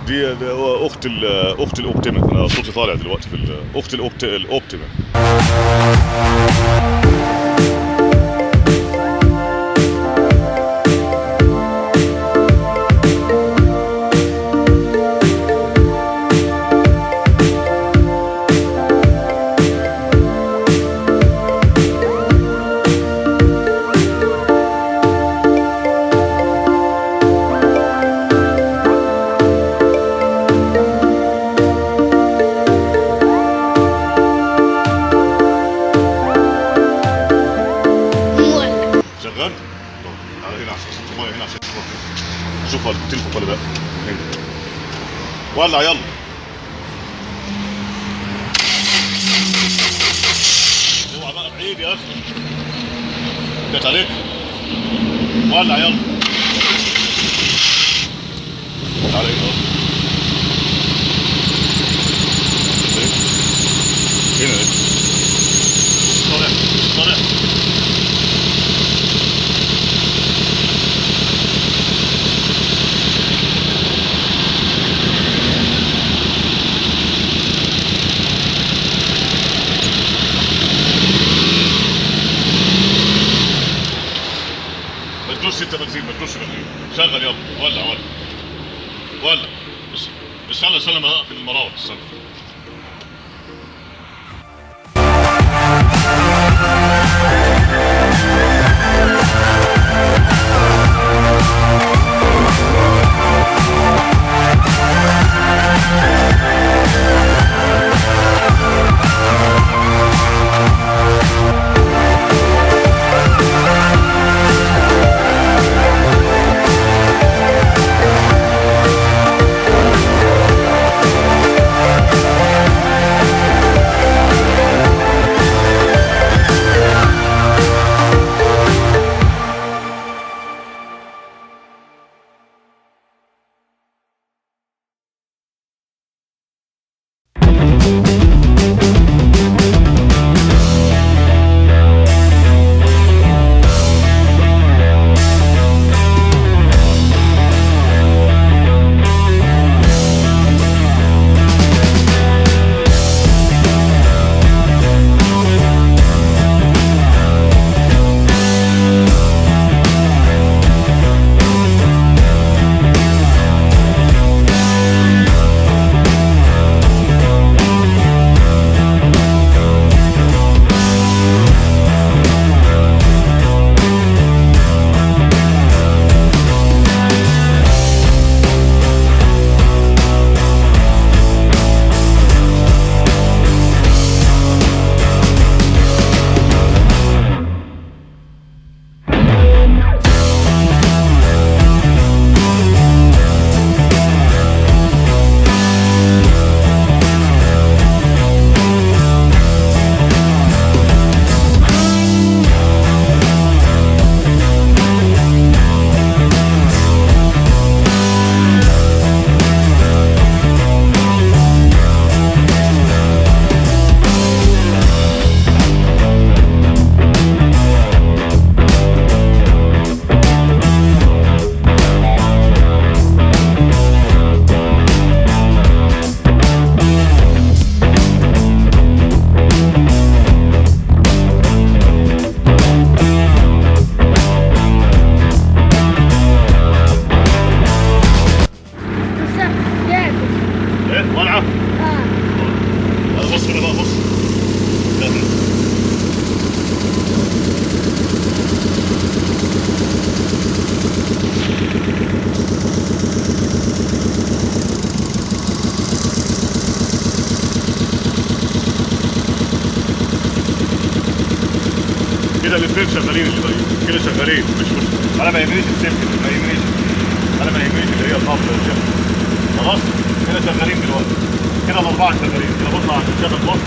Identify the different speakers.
Speaker 1: دي اخت الاوبتيما. انا صوتي طالع دلوقتي في اخت الاوبتيما. شوف التليفون ولا لا. ولع يلا. اوعى بقى بعيد يا اخي. جت عليك. ولع يلا. تعالى هنا. هنا ايه؟ طالع طالع. انت بنزين ما تدوسش بنزين. شغل يلا. ولع بس استنى ما اقفل المراوح. استنى. كده الاثنين شغالين اللي باين كده شغالين مش مشكله. انا ما يهمنيش السلك ما يهمنيش. انا ما يهمنيش اللي هي النبض والشغل. خلاص كده شغالين دلوقتي. كده الاربعه شغالين. كده بطلع عشان شغل بص.